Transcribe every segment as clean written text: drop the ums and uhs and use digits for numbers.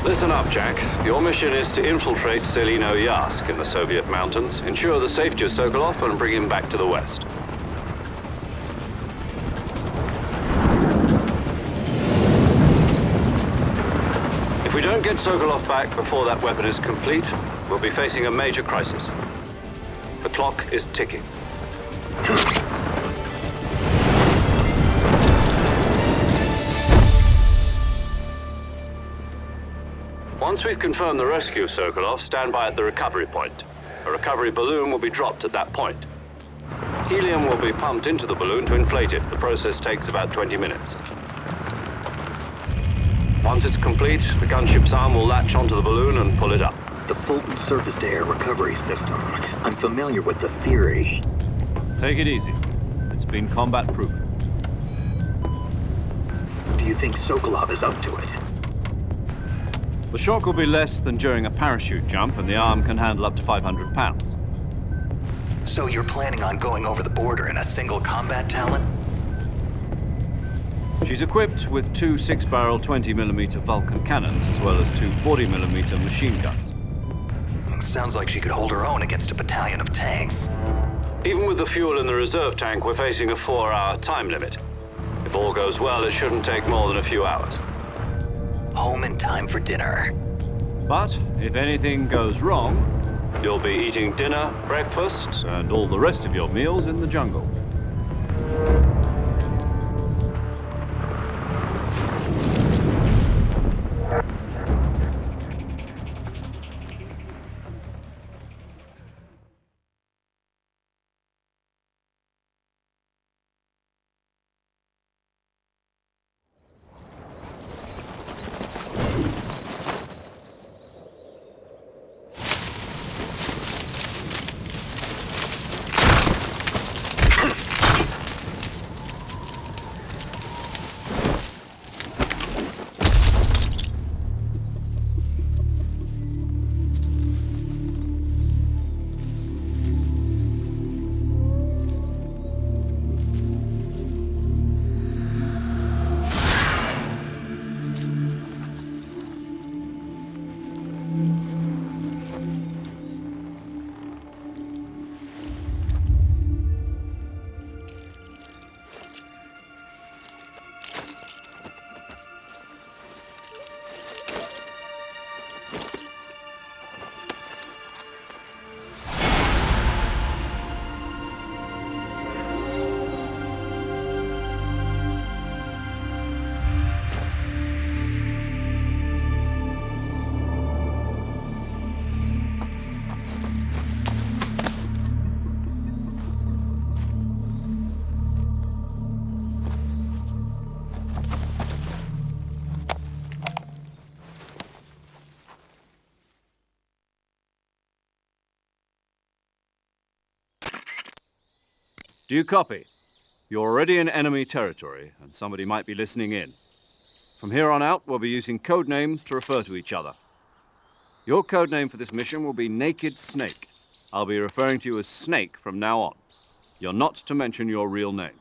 Listen up, Jack. Your mission is to infiltrate Selino-Yask in the Soviet mountains, ensure the safety of Sokolov, and bring him back to the West. If we don't get Sokolov back before that weapon is complete, we'll be facing a major crisis. The clock is ticking. Once we've confirmed the rescue of Sokolov, stand by at the recovery point. A recovery balloon will be dropped at that point. Helium will be pumped into the balloon to inflate it. The process takes about 20 minutes. Once it's complete, the gunship's arm will latch onto the balloon and pull it up. The Fulton surface-to-air recovery system. I'm familiar with the theory. Take it easy. It's been combat-proven. Do you think Sokolov is up to it? The shock will be less than during a parachute jump, and the arm can handle up to 500 pounds. So you're planning on going over the border in a single combat talent? She's equipped with two 6-barrel 20mm Vulcan cannons, as well as two 40mm machine guns. Sounds like she could hold her own against a battalion of tanks. Even with the fuel in the reserve tank, we're facing a 4-hour time limit. If all goes well, it shouldn't take more than a few hours. Home in time for dinner. But if anything goes wrong, You'll be eating dinner, breakfast, and all the rest of your meals in the jungle. Do you copy? You're already in enemy territory, and somebody might be listening in. From here on out, we'll be using code names to refer to each other. Your code name for this mission will be Naked Snake. I'll be referring to you as Snake from now on. You're not to mention your real name.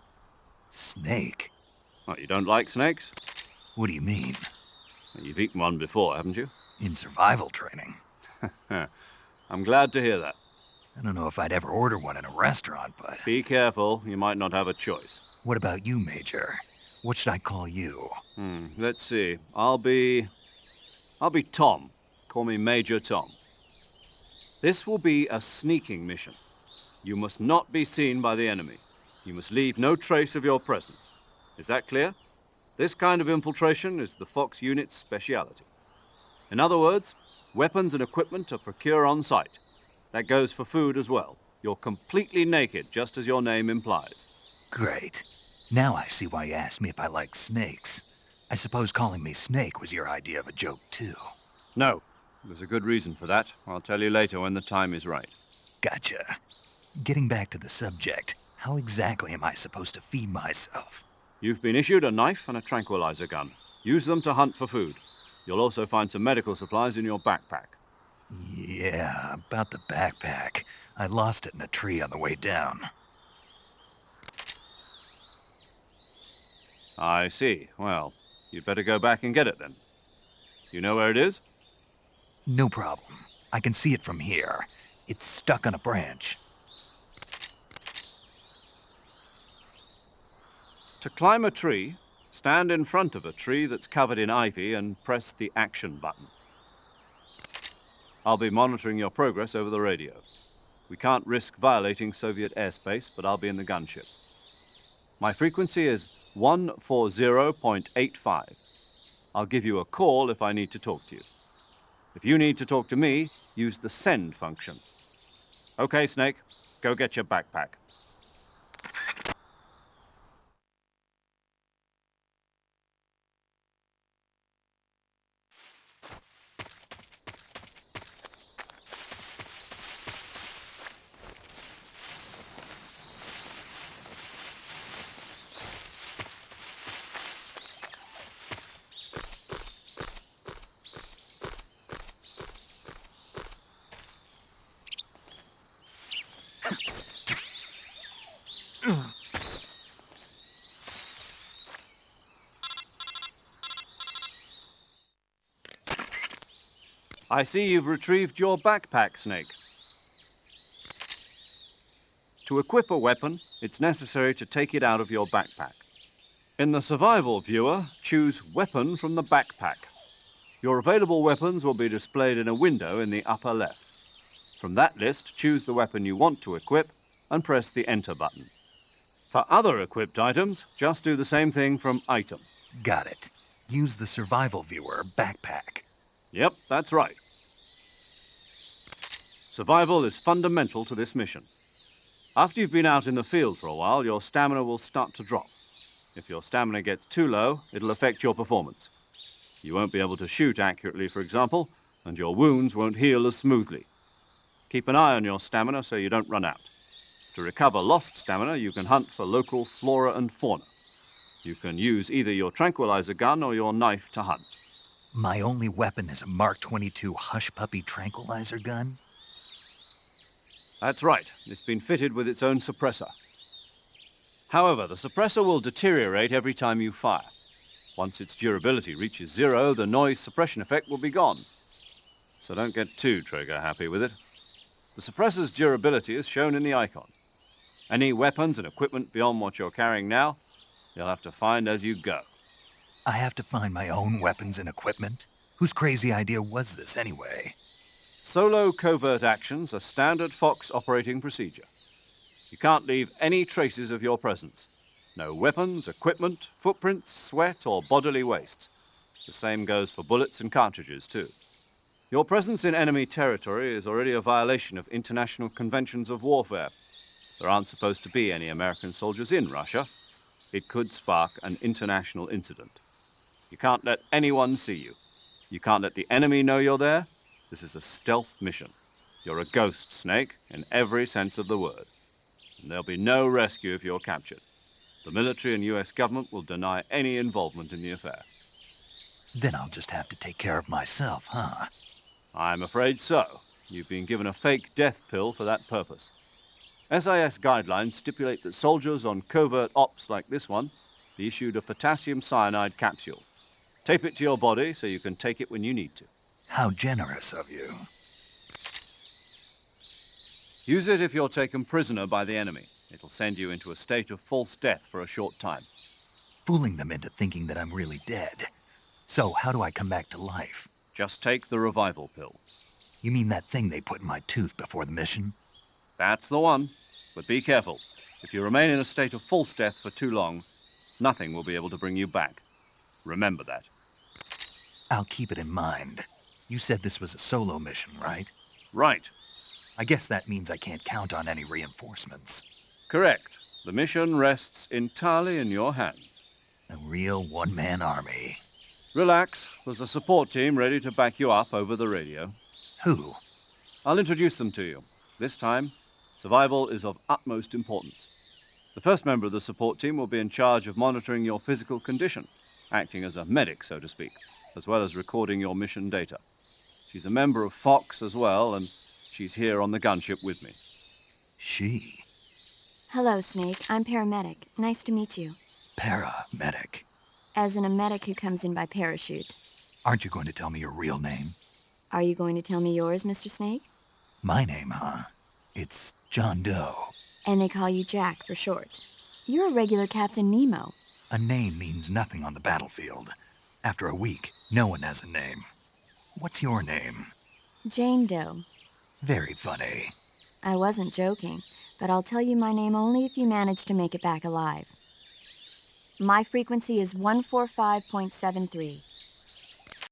Snake? What, you don't like snakes? What do you mean? You've eaten one before, haven't you? In survival training. I'm glad to hear that. I don't know if I'd ever order one in a restaurant, but... Be careful, you might not have a choice. What about you, Major? What should I call you? Let's see. I'll be Tom. Call me Major Tom. This will be a sneaking mission. You must not be seen by the enemy. You must leave no trace of your presence. Is that clear? This kind of infiltration is the Fox unit's speciality. In other words, weapons and equipment are procured on site. That goes for food as well. You're completely naked, just as your name implies. Great. Now I see why you asked me if I like snakes. I suppose calling me Snake was your idea of a joke, too. No. There's a good reason for that. I'll tell you later when the time is right. Gotcha. Getting back to the subject, how exactly am I supposed to feed myself? You've been issued a knife and a tranquilizer gun. Use them to hunt for food. You'll also find some medical supplies in your backpack. Yeah, about the backpack. I lost it in a tree on the way down. I see. Well, you'd better go back and get it then. You know where it is? No problem. I can see it from here. It's stuck on a branch. To climb a tree, stand in front of a tree that's covered in ivy and press the action button. I'll be monitoring your progress over the radio. We can't risk violating Soviet airspace, but I'll be in the gunship. My frequency is 140.85. I'll give you a call if I need to talk to you. If you need to talk to me, use the send function. Okay, Snake, go get your backpack. I see you've retrieved your backpack, Snake. To equip a weapon, it's necessary to take it out of your backpack. In the survival viewer, choose Weapon from the backpack. Your available weapons will be displayed in a window in the upper left. From that list, choose the weapon you want to equip and press the Enter button. For other equipped items, just do the same thing from Item. Got it. Use the survival viewer backpack. Yep, that's right. Survival is fundamental to this mission. After you've been out in the field for a while, your stamina will start to drop. If your stamina gets too low, it'll affect your performance. You won't be able to shoot accurately, for example, and your wounds won't heal as smoothly. Keep an eye on your stamina so you don't run out. To recover lost stamina, you can hunt for local flora and fauna. You can use either your tranquilizer gun or your knife to hunt. My only weapon is a Mark 22 Hush Puppy tranquilizer gun? That's right. It's been fitted with its own suppressor. However, the suppressor will deteriorate every time you fire. Once its durability reaches 0, the noise suppression effect will be gone. So don't get too trigger happy with it. The suppressor's durability is shown in the icon. Any weapons and equipment beyond what you're carrying now, you'll have to find as you go. I have to find my own weapons and equipment? Whose crazy idea was this anyway? Solo covert actions are standard Fox operating procedure. You can't leave any traces of your presence. No weapons, equipment, footprints, sweat, or bodily waste. The same goes for bullets and cartridges, too. Your presence in enemy territory is already a violation of international conventions of warfare. There aren't supposed to be any American soldiers in Russia. It could spark an international incident. You can't let anyone see you. You can't let the enemy know you're there. This is a stealth mission. You're a ghost, Snake, in every sense of the word. And there'll be no rescue if you're captured. The military and US government will deny any involvement in the affair. Then I'll just have to take care of myself, huh? I'm afraid so. You've been given a fake death pill for that purpose. SIS guidelines stipulate that soldiers on covert ops like this one be issued a potassium cyanide capsule. Tape it to your body so you can take it when you need to. How generous of you. Use it if you're taken prisoner by the enemy. It'll send you into a state of false death for a short time. Fooling them into thinking that I'm really dead. So how do I come back to life? Just take the revival pill. You mean that thing they put in my tooth before the mission? That's the one. But be careful. If you remain in a state of false death for too long, nothing will be able to bring you back. Remember that. I'll keep it in mind. You said this was a solo mission, right? Right. I guess that means I can't count on any reinforcements. Correct. The mission rests entirely in your hands. A real one-man army. Relax. There's a support team ready to back you up over the radio. Who? I'll introduce them to you. This time, survival is of utmost importance. The first member of the support team will be in charge of monitoring your physical condition, acting as a medic, so to speak, as well as recording your mission data. She's a member of Fox as well, and she's here on the gunship with me. She? Hello, Snake. I'm paramedic. Nice to meet you. Paramedic. As in a medic who comes in by parachute. Aren't you going to tell me your real name? Are you going to tell me yours, Mr. Snake? My name, huh? It's John Doe. And they call you Jack for short. You're a regular Captain Nemo. A name means nothing on the battlefield. After a week, no one has a name. What's your name? Jane Doe. Very funny. I wasn't joking, but I'll tell you my name only if you manage to make it back alive. My frequency is 145.73.